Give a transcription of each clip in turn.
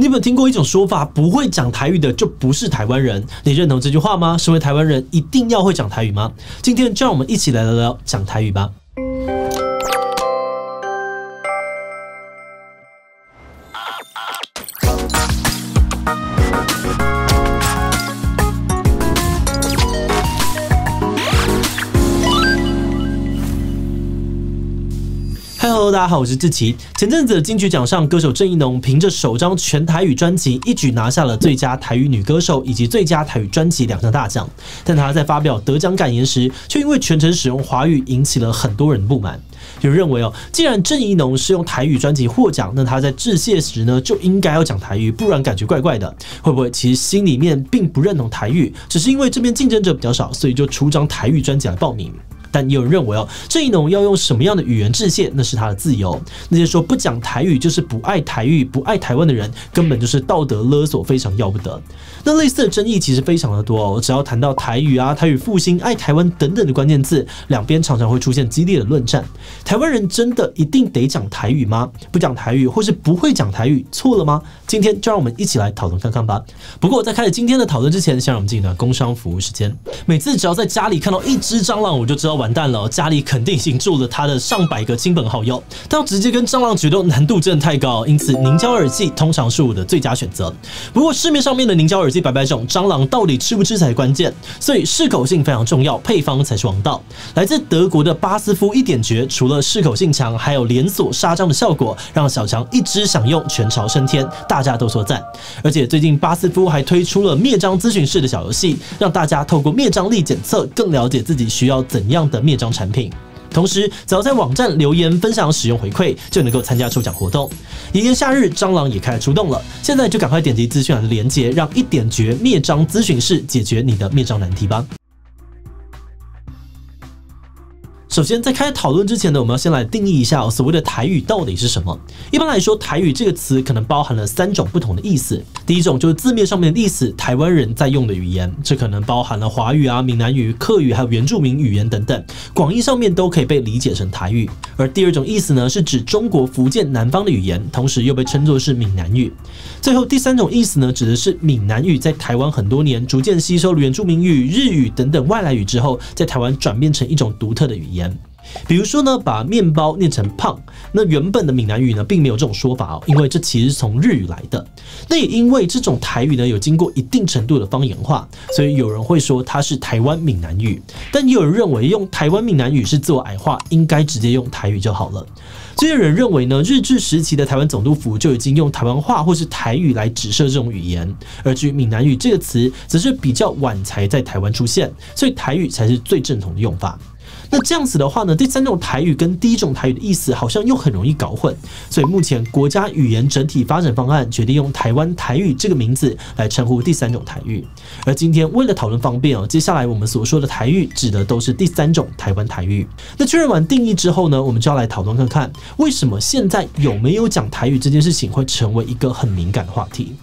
你有没有听过一种说法，不会讲台语的就不是台湾人？你认同这句话吗？身为台湾人，一定要会讲台语吗？今天就让我们一起来聊聊讲台语吧。Hello， 大家好，我是志祺。前阵子的金曲奖上，歌手郑宜农凭着首张全台语专辑，一举拿下了最佳台语女歌手以及最佳台语专辑2项大奖。但她在发表得奖感言时，却因为全程使用华语，引起了很多人的不满。有人认为既然郑宜农是用台语专辑获奖，那她在致谢时呢就应该要讲台语，不然感觉怪怪的。会不会其实心里面并不认同台语，只是因为这边竞争者比较少，所以就出张台语专辑来报名？但也有人认为郑宜农要用什么样的语言致谢，那是他的自由。那些说不讲台语就是不爱台语、不爱台湾的人，根本就是道德勒索，非常要不得。那类似的争议其实非常的多只要谈到台语啊、台语复兴、爱台湾等等的关键字，两边常常会出现激烈的论战。台湾人真的一定得讲台语吗？不讲台语或是不会讲台语，错了吗？今天就让我们一起来讨论看看吧。不过在开始今天的讨论之前，先让我们进一段工商服务时间。每次只要在家里看到一只蟑螂，我就知道完蛋了，家里肯定已经住了他的上百个亲朋好友，但要直接跟蟑螂决斗难度真的太高，因此凝胶耳剂通常是我的最佳选择。不过市面上面的凝胶耳剂百百种，蟑螂到底吃不吃才是关键，所以适口性非常重要，配方才是王道。来自德国的巴斯夫一点绝，除了适口性强，还有连锁杀蟑的效果，让小强一支享用，全巢升天，大家都说赞。而且最近巴斯夫还推出了灭蟑咨询室的小游戏，让大家透过灭蟑力检测，更了解自己需要怎样的灭蟑产品。同时，只要在网站留言分享使用回馈，就能够参加抽奖活动。炎炎夏日，蟑螂也开始出动了，现在就赶快点击资讯栏的连结，让一点绝灭蟑咨询室解决你的灭蟑难题吧。首先，在开始讨论之前呢，我们要先来定义一下所谓的台语到底是什么。一般来说，台语这个词可能包含了3种不同的意思。第一种就是字面上面的意思，台湾人在用的语言，这可能包含了华语啊、闽南语、客语还有原住民语言等等，广义上面都可以被理解成台语。而第二种意思呢，是指中国福建南方的语言，同时又被称作是闽南语。最后第3种意思呢，指的是闽南语在台湾很多年，逐渐吸收了原住民语、日语等等外来语之后，在台湾转变成一种独特的语言。比如说呢，把面包念成胖，那原本的闽南语呢，并没有这种说法因为这其实是从日语来的。那也因为这种台语呢，有经过一定程度的方言化，所以有人会说它是台湾闽南语，但也有人认为用台湾闽南语是自我矮化，应该直接用台语就好了。这些人认为呢，日治时期的台湾总督府就已经用台湾话或是台语来指涉这种语言，而至于闽南语这个词，则是比较晚才在台湾出现，所以台语才是最正统的用法。那这样子的话呢，第3种台语跟第1种台语的意思好像又很容易搞混，所以目前国家语言整体发展方案决定用台湾台语这个名字来称呼第3种台语。而今天为了讨论方便接下来我们所说的台语指的都是第3种台湾台语。那确认完定义之后呢，我们就要来讨论看看，为什么现在有没有讲台语这件事情会成为一个很敏感的话题。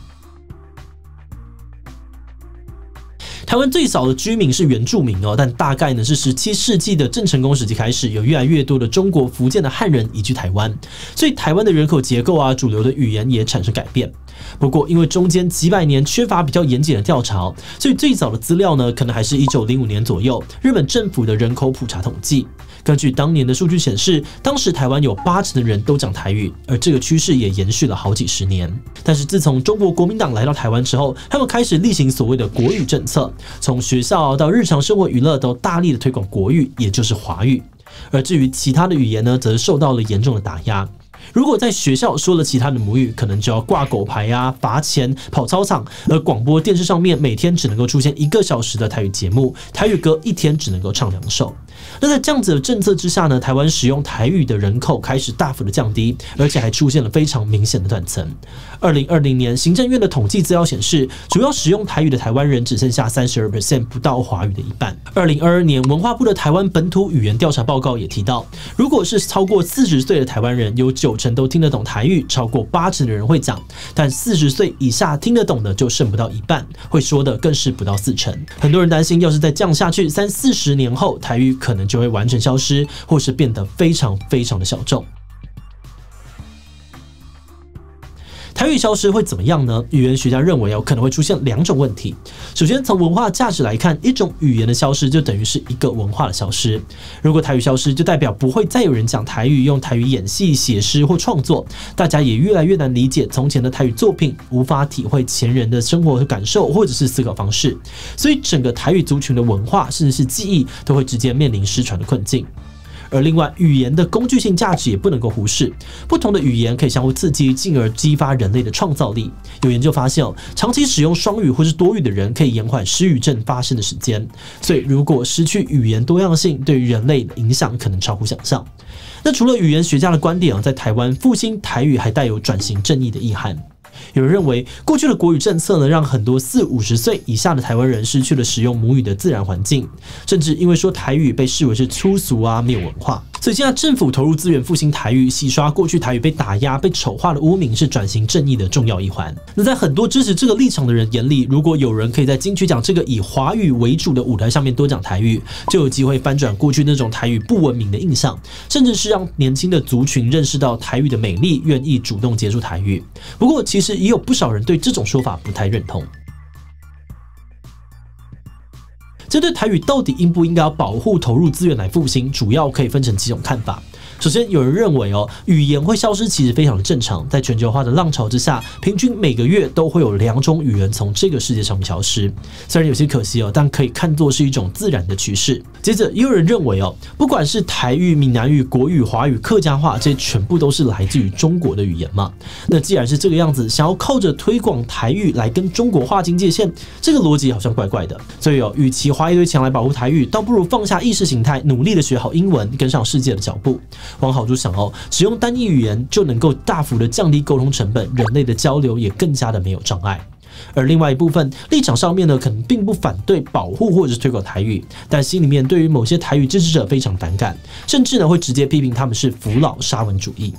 台湾最早的居民是原住民但大概呢是17世纪的郑成功时期开始，有越来越多的中国福建的汉人移居台湾，所以台湾的人口结构啊、主流的语言也产生改变。不过因为中间几百年缺乏比较严谨的调查，所以最早的资料呢，可能还是1905年左右日本政府的人口普查统计。根据当年的数据显示，当时台湾有80%的人都讲台语，而这个趋势也延续了好几十年。但是自从中国国民党来到台湾之后，他们开始例行所谓的国语政策，从学校到日常生活娱乐都大力的推广国语，也就是华语。而至于其他的语言呢，则受到了严重的打压。如果在学校说了其他的母语，可能就要挂狗牌啊、罚钱、跑操场，而广播电视上面每天只能够出现1个小时的台语节目，台语歌一天只能够唱2首。那在这样子的政策之下呢，台湾使用台语的人口开始大幅的降低，而且还出现了非常明显的断层。2020年行政院的统计资料显示，主要使用台语的台湾人只剩下 32%， 不到华语的一半。2022年文化部的台湾本土语言调查报告也提到，如果是超过40岁的台湾人，有90%都听得懂台语，超过80%的人会讲，但40岁以下听得懂的就剩不到一半，会说的更是不到40%。很多人担心，要是再这样下去，30-40年后台语可能就会完全消失，或是变得非常非常的小众。台语消失会怎么样呢？语言学家认为可能会出现2种问题。首先，从文化价值来看，一种语言的消失就等于是一个文化的消失。如果台语消失，就代表不会再有人讲台语，用台语演戏、写诗或创作，大家也越来越难理解从前的台语作品，无法体会前人的生活感受或者是思考方式，所以整个台语族群的文化甚至是记忆都会直接面临失传的困境。而另外，语言的工具性价值也不能够忽视，不同的语言可以相互刺激，进而激发人类的创造力。有研究发现，长期使用双语或是多语的人可以延缓失语症发生的时间。所以，如果失去语言多样性，对于人类的影响可能超乎想象。那除了语言学家的观点，在台湾复兴台语还带有转型正义的意涵。有人认为，过去的国语政策呢，让很多40-50岁以下的台湾人失去了使用母语的自然环境，甚至因为说台语被视为是粗俗啊，没有文化。所以现在政府投入资源复兴台语，洗刷过去台语被打压、被丑化的污名，是转型正义的重要一环。那在很多支持这个立场的人眼里，如果有人可以在金曲奖这个以华语为主的舞台上面多讲台语，就有机会翻转过去那种台语不文明的印象，甚至是让年轻的族群认识到台语的美丽，愿意主动接触台语。不过，其实也有不少人对这种说法不太认同。针对台语到底应不应该要保护投入资源来复兴，主要可以分成几种看法。首先，有人认为语言会消失其实非常的正常，在全球化的浪潮之下，平均每个月都会有2种语言从这个世界上面消失。虽然有些可惜但可以看作是一种自然的趋势。接着，也有人认为不管是台语、闽南语、国语、华语、客家话，这些全部都是来自于中国的语言嘛。那既然是这个样子，想要靠着推广台语来跟中国划清界限，这个逻辑好像怪怪的。所以与其花一堆钱来保护台语，倒不如放下意识形态，努力的学好英文，跟上世界的脚步。往好处想只用单一语言就能够大幅的降低沟通成本，人类的交流也更加的没有障碍。而另外一部分立场上面呢，可能并不反对保护或者是推广台语，但心里面对于某些台语支持者非常反感，甚至呢会直接批评他们是扶老沙文主义。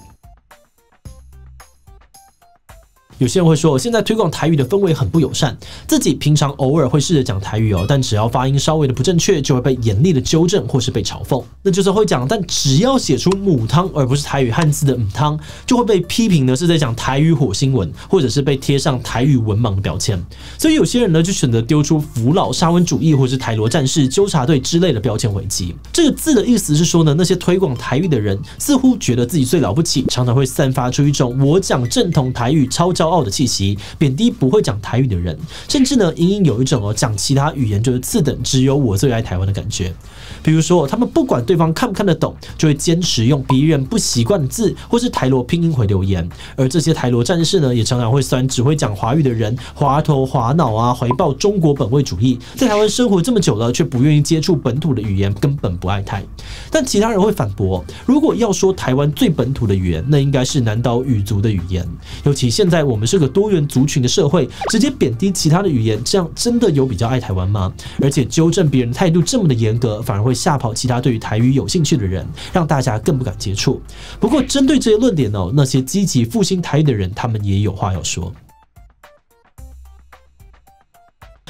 有些人会说，现在推广台语的氛围很不友善，自己平常偶尔会试着讲台语但只要发音稍微的不正确，就会被严厉的纠正或是被嘲讽。那就算会讲，但只要写出母汤而不是台语汉字的母汤，就会被批评的是在讲台语火星文，或者是被贴上台语文盲的标签。所以有些人呢，就选择丢出扶老沙文主义或是台罗战士、纠察队之类的标签回击。这个字的意思是说呢，那些推广台语的人似乎觉得自己最了不起，常常会散发出一种我讲正统台语超骄傲的气息，贬低不会讲台语的人，甚至呢，隐隐有一种讲其他语言就是次等，只有我最爱台湾的感觉。比如说，他们不管对方看不看得懂，就会坚持用别人不习惯的字或是台罗拼音回留言。而这些台罗战士呢，也常常会酸只会讲华语的人滑头滑脑啊，怀抱中国本位主义，在台湾生活这么久了，却不愿意接触本土的语言，根本不爱台。但其他人会反驳，如果要说台湾最本土的语言，那应该是南岛语族的语言。尤其现在我们是个多元族群的社会，直接贬低其他的语言，这样真的有比较爱台湾吗？而且纠正别人态度这么的严格，反而会吓跑其他对于台语有兴趣的人，让大家更不敢接触。不过，针对这些论点那些积极复兴台语的人，他们也有话要说。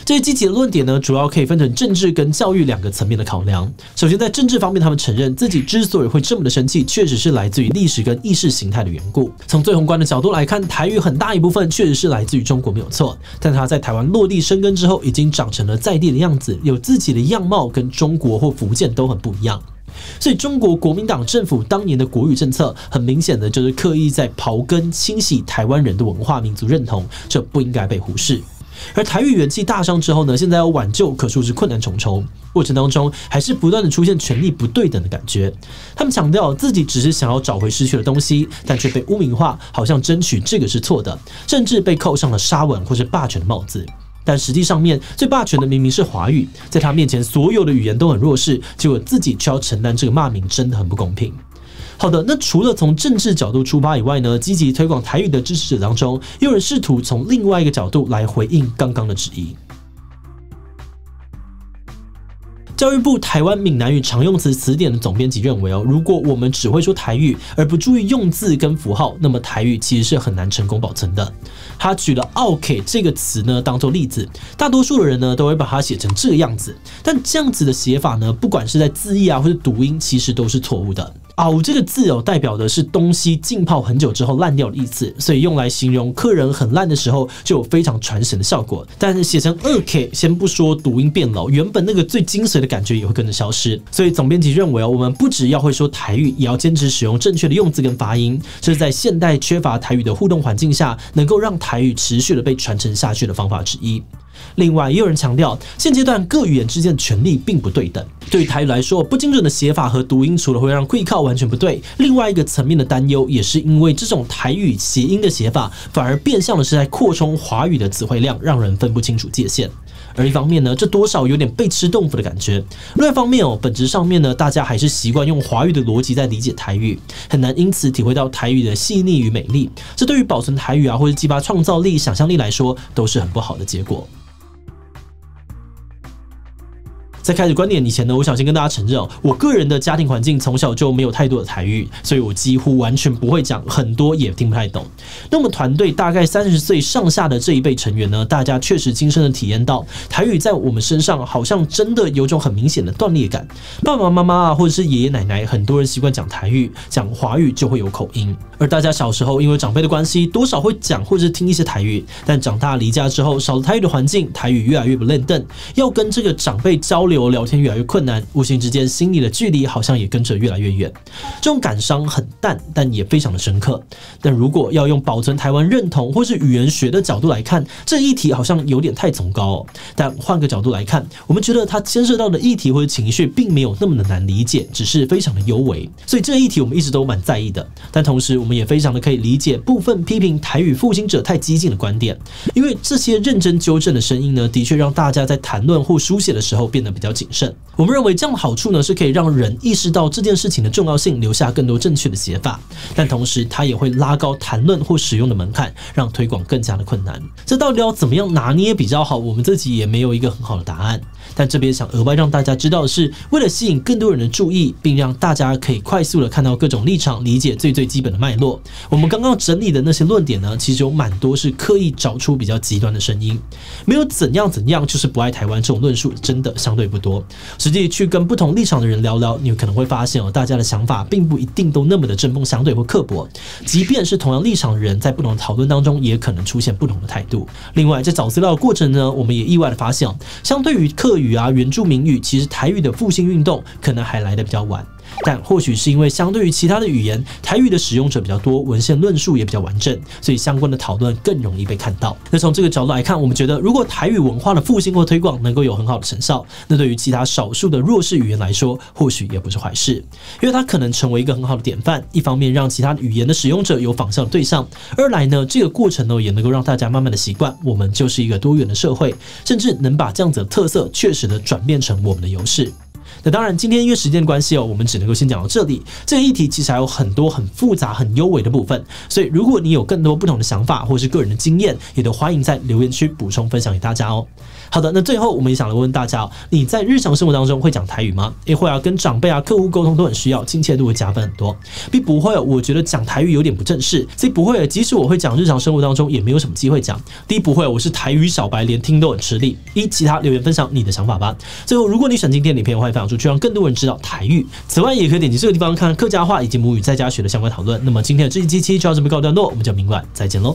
这些积极的论点呢，主要可以分成政治跟教育2个层面的考量。首先，在政治方面，他们承认自己之所以会这么的生气，确实是来自于历史跟意识形态的缘故。从最宏观的角度来看，台语很大一部分确实是来自于中国，没有错。但它在台湾落地生根之后，已经长成了在地的样子，有自己的样貌，跟中国或福建都很不一样。所以，中国国民党政府当年的国语政策，很明显的就是刻意在刨根清洗台湾人的文化民族认同，这不应该被忽视。而台语元气大伤之后呢，现在要挽救可说是困难重重。过程当中，还是不断的出现权力不对等的感觉。他们强调自己只是想要找回失去的东西，但却被污名化，好像争取这个是错的，甚至被扣上了沙文或是霸权的帽子。但实际上面，最霸权的明明是华语，在他面前，所有的语言都很弱势，结果自己却要承担这个骂名，真的很不公平。好的，那除了从政治角度出发以外呢，积极推广台语的支持者当中，也有人试图从另外一个角度来回应刚刚的质疑。教育部台湾闽南语常用词词典的总编辑认为如果我们只会说台语而不注意用字跟符号，那么台语其实是很难成功保存的。他举了 OK 这个词呢当做例子，大多数的人呢都会把它写成这个样子，但这样子的写法呢，不管是在字义或是读音，其实都是错误的。熬这个字哦，代表的是东西浸泡很久之后烂掉的意思，所以用来形容客人很烂的时候就有非常传神的效果。但是写成2K， 先不说读音变老，原本那个最精髓的感觉也会跟着消失。所以总编辑认为哦，我们不只要会说台语，也要坚持使用正确的用字跟发音，这是在现代缺乏台语的互动环境下，能够让台语持续的被传承下去的方法之一。另外，也有人强调，现阶段各语言之间的权利并不对等。对于台语来说，不精准的写法和读音，除了会让会靠完全不对，另外一个层面的担忧，也是因为这种台语谐音的写法，反而变相的是在扩充华语的词汇量，让人分不清楚界限。而一方面呢，这多少有点被吃豆腐的感觉；另外一方面哦，本质上面呢，大家还是习惯用华语的逻辑在理解台语，很难因此体会到台语的细腻与美丽。这对于保存台语啊，或者激发创造力、想象力来说，都是很不好的结果。在开始观点以前呢，我想先跟大家承认哦，我个人的家庭环境从小就没有太多的台语，所以我几乎完全不会讲，很多也听不太懂。那我们团队大概30岁上下的这一辈成员呢，大家确实亲身的体验到台语在我们身上好像真的有种很明显的断裂感。爸爸妈妈啊，或者是爷爷奶奶，很多人习惯讲台语，讲华语就会有口音。而大家小时候因为长辈的关系，多少会讲或者是听一些台语，但长大离家之后，少了台语的环境，台语越来越不认凳，要跟这个长辈交流聊天越来越困难，无形之间心里的距离好像也跟着越来越远。这种感伤很淡，但也非常的深刻。但如果要用保存台湾认同或是语言学的角度来看，这议题好像有点太崇高哦。但换个角度来看，我们觉得它牵涉到的议题或者情绪并没有那么的难理解，只是非常的幽微。所以这个议题我们一直都蛮在意的。但同时我们也非常的可以理解部分批评台语复兴者太激进的观点，因为这些认真纠正的声音呢，的确让大家在谈论或书写的时候变得比较谨慎。我们认为这样的好处呢，是可以让人意识到这件事情的重要性，留下更多正确的写法，但同时它也会拉高谈论或使用的门槛，让推广更加的困难。这到底要怎么样拿捏比较好，我们自己也没有一个很好的答案。但这边想额外让大家知道的是，为了吸引更多人的注意，并让大家可以快速的看到各种立场，理解最基本的脉络，我们刚刚整理的那些论点呢，其实有蛮多是刻意找出比较极端的声音，没有怎样就是不爱台湾这种论述真的相对不多。实际去跟不同立场的人聊聊，你可能会发现大家的想法并不一定都那么的针锋相对或刻薄，即便是同样立场的人，在不同的讨论当中，也可能出现不同的态度。另外，在找资料的过程呢，我们也意外的发现，相对于客语啊、原住民语，其实台语的复兴运动可能还来得比较晚。但或许是因为相对于其他的语言，台语的使用者比较多，文献论述也比较完整，所以相关的讨论更容易被看到。那从这个角度来看，我们觉得如果台语文化的复兴或推广能够有很好的成效，那对于其他少数的弱势语言来说，或许也不是坏事，因为它可能成为一个很好的典范。一方面让其他语言的使用者有仿效的对象，二来呢，这个过程呢也能够让大家慢慢的习惯，我们就是一个多元的社会，甚至能把这样子的特色确实的转变成我们的优势。那当然，今天因为时间的关系我们只能够先讲到这里。这个议题其实还有很多很复杂、很幽微的部分，所以如果你有更多不同的想法或是个人的经验，也都欢迎在留言区补充分享给大家哦。好的，那最后我们也想来问大家你在日常生活当中会讲台语吗？会啊，跟长辈啊、客户沟通都很需要，亲切度会加分很多。B 不会我觉得讲台语有点不正式。C 不会即使我会讲，日常生活当中也没有什么机会讲。D 不会我是台语小白，连听都很吃力。其他留言分享你的想法吧。最后，如果你喜欢今天的影片，欢迎分享出去，让更多人知道台语。此外，也可以点击这个地方看客家话以及母语在家学的相关讨论。那么今天的这一期就到这边告一段落，我们就明晚再见喽。